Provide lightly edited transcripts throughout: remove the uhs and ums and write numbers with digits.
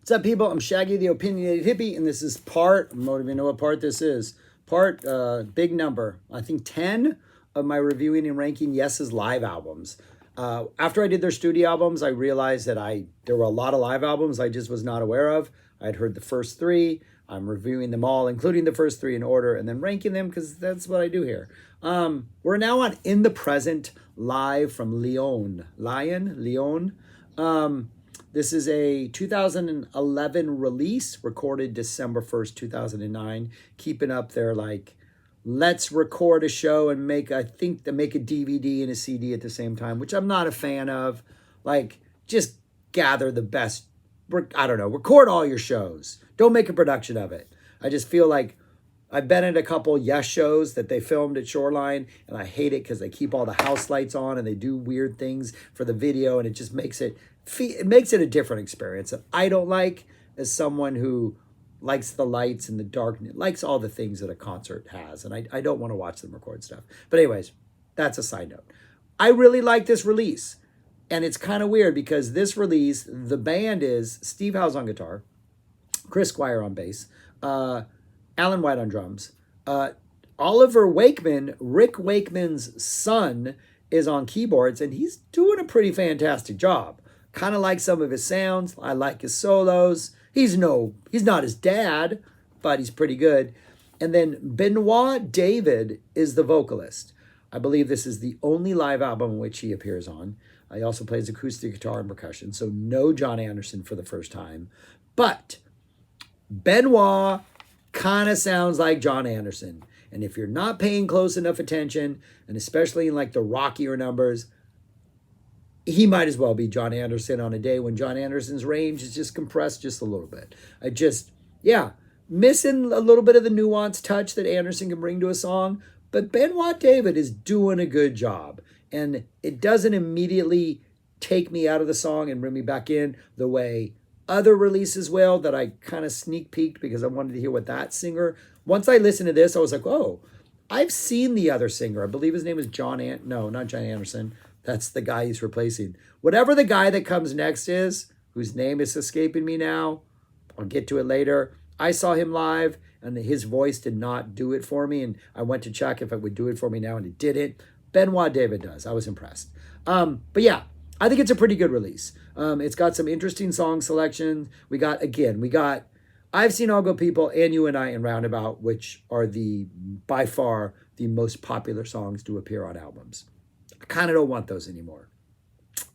What's up, people? I'm Shaggy, the Opinionated Hippie, and this is I don't even know what part this is. Big number, I think 10 of my reviewing and ranking Yes's live albums. After I did their studio albums, I realized that there were a lot of live albums I just was not aware of. I'd heard the first three. I'm reviewing them all, including the first three in order, and then ranking them because that's what I do here. We're now on In the Present, live from Lyon. This is a 2011 release, recorded December 1st, 2009. Keeping up their, let's record a show and make a DVD and a CD at the same time, which I'm not a fan of. Just gather the best, record all your shows. Don't make a production of it. I just feel like I've been at a couple Yes shows that they filmed at Shoreline, and I hate it because they keep all the house lights on and they do weird things for the video, and it just makes it a different experience that I don't like as someone who likes the lights and the darkness, likes all the things that a concert has, and I don't want to watch them record stuff. But anyways, that's a side note. I really like this release, and it's kind of weird because this release, the band is Steve Howe's on guitar, Chris Squire on bass, Alan White on drums. Oliver Wakeman, Rick Wakeman's son, is on keyboards, and he's doing a pretty fantastic job. Kind of like some of his sounds. I like his solos. He's not his dad, but he's pretty good. And then Benoit David is the vocalist. I believe this is the only live album in which he appears on. He also plays acoustic guitar and percussion, so no Jon Anderson for the first time. But Benoit kind of sounds like Jon Anderson. And if you're not paying close enough attention, and especially in the rockier numbers, he might as well be Jon Anderson on a day when Jon Anderson's range is just compressed just a little bit. Missing a little bit of the nuanced touch that Anderson can bring to a song, but Benoit David is doing a good job. And it doesn't immediately take me out of the song and bring me back in the way other releases will, that I kind of sneak peeked because I wanted to hear what that singer. Once I listened to this, I was like, oh, I've seen the other singer. I believe his name is not Jon Anderson. That's the guy he's replacing. Whatever the guy that comes next is, whose name is escaping me now, I'll get to it later. I saw him live, and his voice did not do it for me, and I went to check if it would do it for me now, and it didn't. Benoit David does. I was impressed. But yeah, I think it's a pretty good release. It's got some interesting song selections. We got I've Seen All Good People and You and I in Roundabout, which are by far the most popular songs to appear on albums. I kind of don't want those anymore.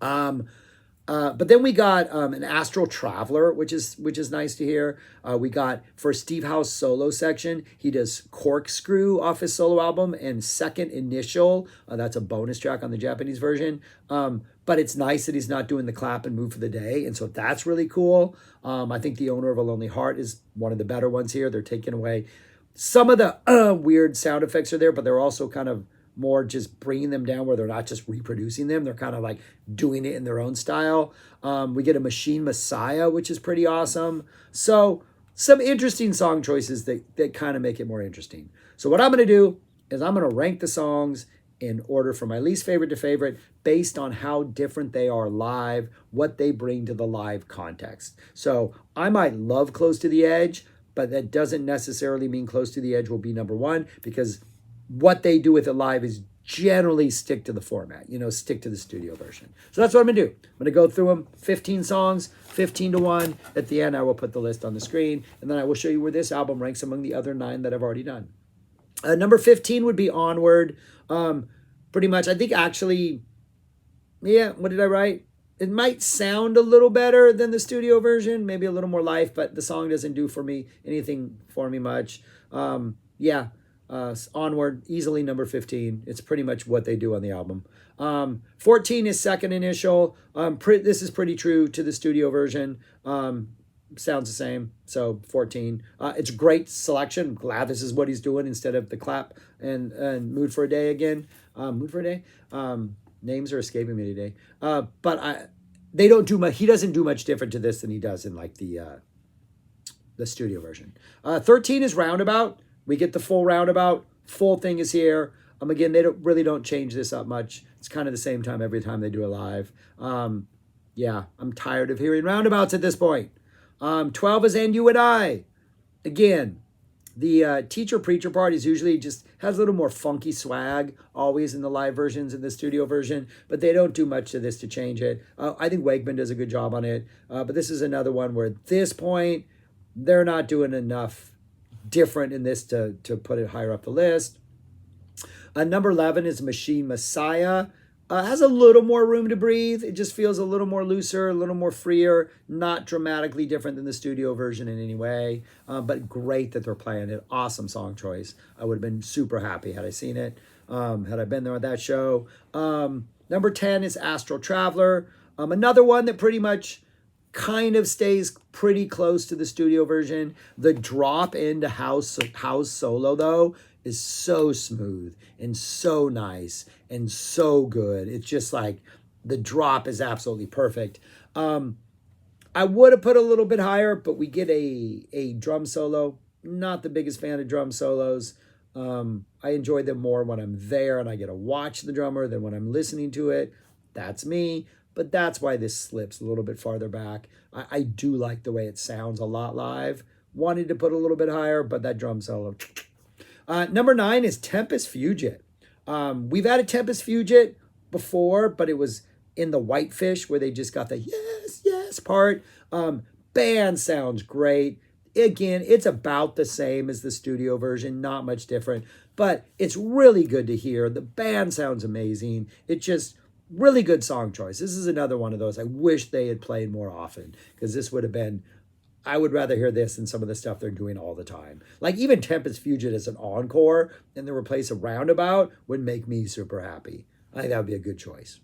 But then we got an Astral Traveler, which is nice to hear. We got, for Steve Howe's solo section, he does Corkscrew off his solo album, and Second Initial. That's a bonus track on the Japanese version. But it's nice that he's not doing the clap and move for the day, and so that's really cool. I think The Owner of a Lonely Heart is one of the better ones here. They're taking away some of the weird sound effects are there, but they're also kind of more just bringing them down where they're not just reproducing them. They're kind of doing it in their own style. We get a Machine Messiah, which is pretty awesome. So some interesting song choices that kind of make it more interesting. So what I'm going to do is I'm going to rank the songs in order from my least favorite to favorite based on how different they are live, what they bring to the live context. So I might love Close to the Edge, but that doesn't necessarily mean Close to the Edge will be number one, because what they do with it live is generally stick to the format, stick to the studio version. So that's what I'm going to do. I'm going to go through them, 15 songs, 15-1. At the end, I will put the list on the screen, and then I will show you where this album ranks among the other 9 that I've already done. Number 15 would be Onward. Pretty much, I think actually, what did I write? It might sound a little better than the studio version, maybe a little more life, but the song doesn't do anything for me much. Onward, easily number 15. It's pretty much what they do on the album. 14 is Second Initial. This is pretty true to the studio version. Sounds the same, so 14. It's a great selection. I'm glad this is what he's doing instead of the clap and Mood for a Day again. Mood for a Day. Names are escaping me today. But they don't do much. He doesn't do much different to this than he does in the studio version. 13 is Roundabout. We get the full Roundabout. Full thing is here. Again, they don't change this up much. It's kind of the same time every time they do it live. I'm tired of hearing roundabouts at this point. 12 is And You and I. Again, the teacher preacher part is usually just has a little more funky swag, always in the live versions and the studio version, but they don't do much to this to change it. I think Wakeman does a good job on it, but this is another one where at this point, they're not doing enough different in this to put it higher up the list. Number 11 is Machine Messiah. Has a little more room to breathe. It just feels a little more looser, a little more freer, not dramatically different than the studio version in any way, but great that they're playing it. Awesome song choice. I would have been super happy had I seen it, had I been there at that show. Number 10 is Astral Traveler. Another one that pretty much kind of stays pretty close to the studio version. The drop into house solo, though, is so smooth and so nice and so good. It's just like the drop is absolutely perfect. I would have put a little bit higher, but we get a drum solo. Not the biggest fan of drum solos. I enjoy them more when I'm there and I get to watch the drummer than when I'm listening to it. That's me, but that's why this slips a little bit farther back. I do like the way it sounds a lot live. Wanted to put a little bit higher, but that drum solo. Number 9 is Tempest Fugit. We've had a Tempest Fugit before, but it was in the Whitefish where they just got the yes, yes part. Band sounds great. Again, it's about the same as the studio version, not much different, but it's really good to hear. The band sounds amazing. It's just really good song choice. This is another one of those I wish they had played more often, because this would have been, I would rather hear this than some of the stuff they're doing all the time. Like even Tempest Fugit as an encore and then replace a roundabout would make me super happy. I think that would be a good choice.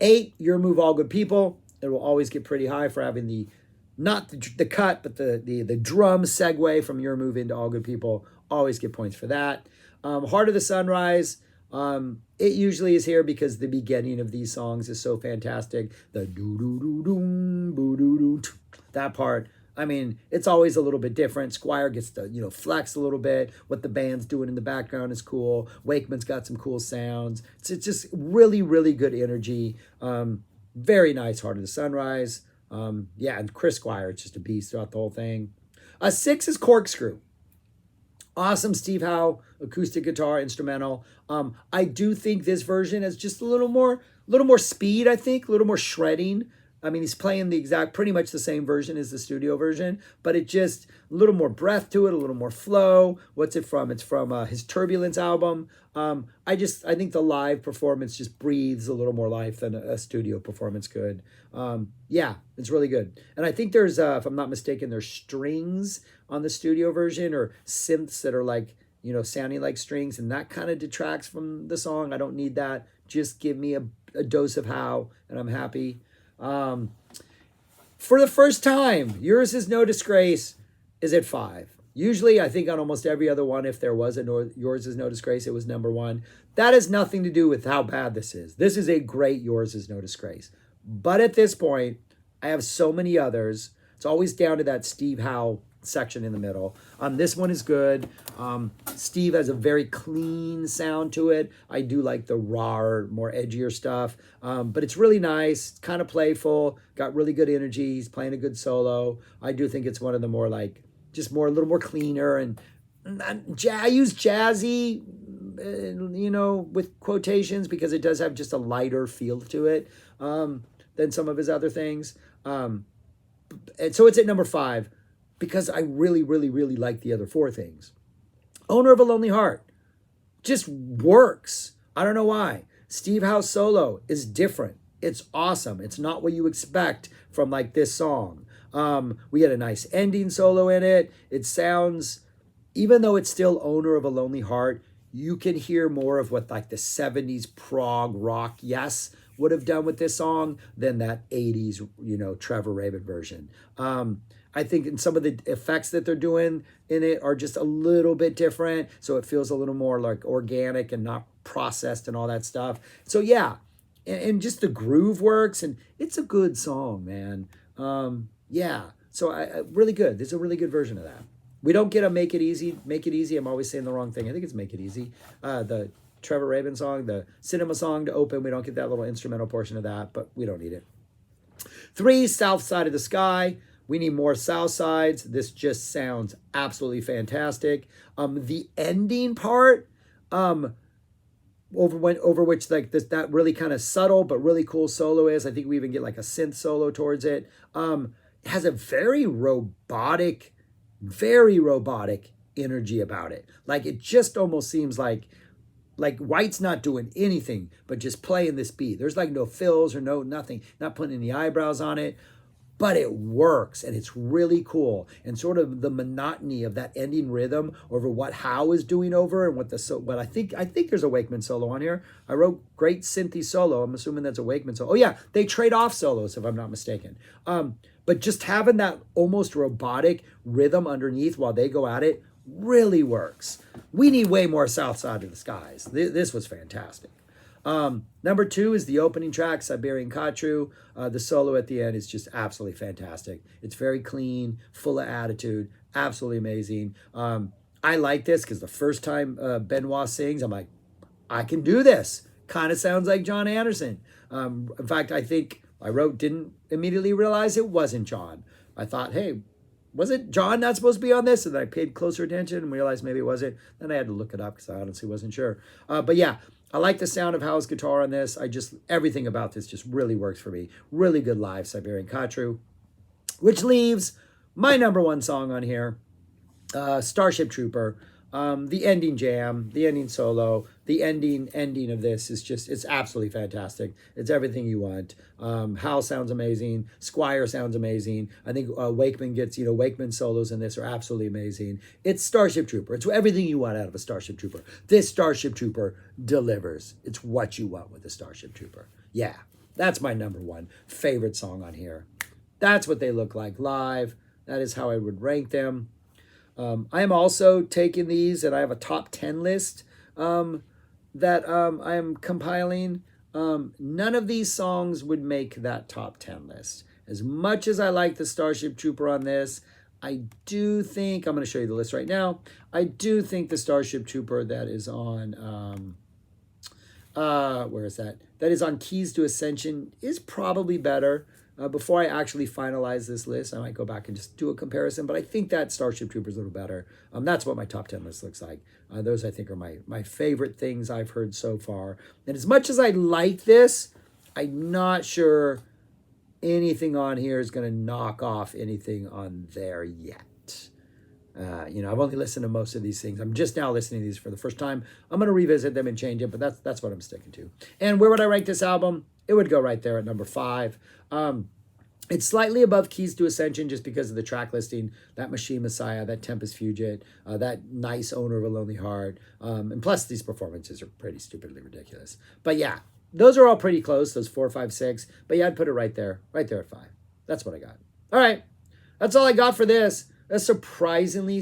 8, Your Move All Good People. It will always get pretty high for having the, not the cut, but the drum segue from Your Move into All Good People. Always get points for that. Heart of the Sunrise. It usually is here because the beginning of these songs is so fantastic. The doo-doo-doo-doom, boo-doo-doo, that part. I mean, it's always a little bit different. Squire gets to, flex a little bit. What the band's doing in the background is cool. Wakeman's got some cool sounds. It's just really, really good energy. Very nice Heart of the Sunrise. And Chris Squire, it's just a beast throughout the whole thing. 6 is Corkscrew. Awesome Steve Howe acoustic guitar instrumental. I do think this version has just a little more speed, I think, a little more shredding. I mean, he's playing pretty much the same version as the studio version, but it just a little more breath to it, a little more flow. What's it from? It's from his Turbulence album. I think the live performance just breathes a little more life than a studio performance could. It's really good. And I think there's, if I'm not mistaken, there's strings on the studio version or synths that are like, sounding like strings, and that kind of detracts from the song. I don't need that. Just give me a dose of Howe and I'm happy. For the first time, Yours Is No Disgrace is at 5. Usually, I think on almost every other one, if there was Yours Is No Disgrace, it was number 1. That has nothing to do with how bad this is. This is a great Yours Is No Disgrace. But at this point, I have so many others. It's always down to that Steve Howe section in the middle. This one is good. Steve has a very clean sound to it. I do like the raw, more edgier stuff. But it's really nice. It's kind of playful. Got really good energy. He's playing a good solo. I do think it's one of the more a little more cleaner, and I use jazzy, with quotations, because it does have just a lighter feel to it than some of his other things. And so it's at number 5. Because I really, really, really like the other 4 things. Owner of a Lonely Heart just works. I don't know why. Steve Howe's solo is different. It's awesome. It's not what you expect from this song. We had a nice ending solo in it. It sounds, even though it's still Owner of a Lonely Heart, you can hear more of what the 70s prog rock would have done with this song than that 80s, Trevor Rabin version. I think in some of the effects that they're doing in it are just a little bit different. So it feels a little more organic and not processed and all that stuff. So yeah, and just the groove works, and it's a good song, man. So I really good. There's a really good version of that. We don't get a Make It Easy. Make It Easy, I'm always saying the wrong thing. I think it's Make It Easy. The Trevor Rabin song, the cinema song to open. We don't get that little instrumental portion of that, but we don't need it. 3, South Side of the Sky. We need more South Sides. This just sounds absolutely fantastic. The ending part, over which like this, that really kind of subtle but really cool solo is. I think we even get like a synth solo towards it. It has a very robotic energy about it. Like it just almost seems like White's not doing anything but just playing this beat. There's like no fills or no nothing, not putting any eyebrows on it. But it works, and it's really cool. And sort of the monotony of that ending rhythm over what Howe is doing over and what I think there's a Wakeman solo on here. I wrote great synthy solo. I'm assuming that's a Wakeman solo. Oh yeah, they trade off solos if I'm not mistaken. But just having that almost robotic rhythm underneath while they go at it really works. We need way more South Side of the Skies. This was fantastic. Number 2 is the opening track, Siberian Katru. The solo at the end is just absolutely fantastic. It's very clean, full of attitude, absolutely amazing. I like this because the first time Benoit sings, I'm like, I can do this. Kind of sounds like Jon Anderson. In fact, I think I didn't immediately realize it wasn't Jon. I thought, hey, was it Jon not supposed to be on this? And then I paid closer attention and realized maybe it wasn't. Then I had to look it up because I honestly wasn't sure. But yeah, I like the sound of Howe's guitar on this. Everything about this just really works for me. Really good live Siberian Katru. Which leaves my number 1 song on here, Starship Trooper. The ending jam, the ending solo, the ending of this is just, it's absolutely fantastic. It's everything you want. Hal sounds amazing. Squire sounds amazing. I think Wakeman gets, Wakeman solos in this are absolutely amazing. It's Starship Trooper. It's everything you want out of a Starship Trooper. This Starship Trooper delivers. It's what you want with a Starship Trooper. Yeah, that's my number 1 favorite song on here. That's what they look like live. That is how I would rank them. I am also taking these, and I have a top 10 list that I am compiling. None of these songs would make that top 10 list. As much as I like the Starship Trooper on this, I do think, I'm going to show you the list right now, I do think the Starship Trooper that is on, where is that? That is on Keys to Ascension is probably better. Before I actually finalize this list, I might go back and just do a comparison, but I think that Starship Trooper is a little better. That's what my top 10 list looks like. Those, I think, are my favorite things I've heard so far. And as much as I like this, I'm not sure anything on here is going to knock off anything on there yet. I've only listened to most of these things. I'm just now listening to these for the first time. I'm going to revisit them and change it, but that's what I'm sticking to. And where would I rank this album? It would go right there at number 5. It's slightly above Keys to Ascension just because of the track listing, that Machine Messiah, that Tempest Fugit, that nice Owner of a Lonely Heart. And plus these performances are pretty stupidly ridiculous. But yeah, those are all pretty close, those 4, 5, 6. But yeah, I'd put it right there at 5. That's what I got. All right, that's all I got for this. A surprisingly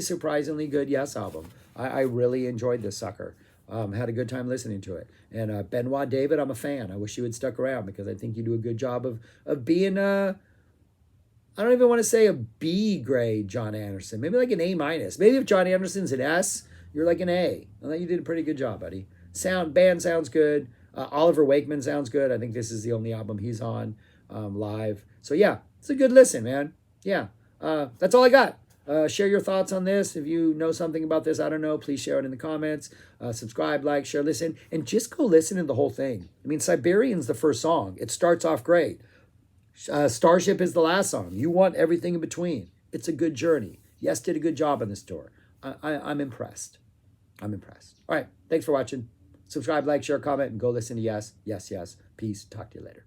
good Yes album. I really enjoyed this sucker. Had a good time listening to it. And Benoit David, I'm a fan. I wish you had stuck around because I think you do a good job of being I don't even want to say a B grade Jon Anderson. Maybe like an A minus. Maybe if Jon Anderson's an S, you're like an A. I think you did a pretty good job, buddy. Band sounds good. Oliver Wakeman sounds good. I think this is the only album he's on live. So yeah, it's a good listen, man. Yeah, that's all I got. Share your thoughts on this. If you know something about this, I don't know, please share it in the comments. Subscribe, like, share, listen, and just go listen to the whole thing. I mean, Siberian's the first song. It starts off great. Starship is the last song. You want everything in between. It's a good journey. Yes did a good job on this tour. I'm impressed. I'm impressed. All right, thanks for watching. Subscribe, like, share, comment, and go listen to Yes. Peace. Talk to you later.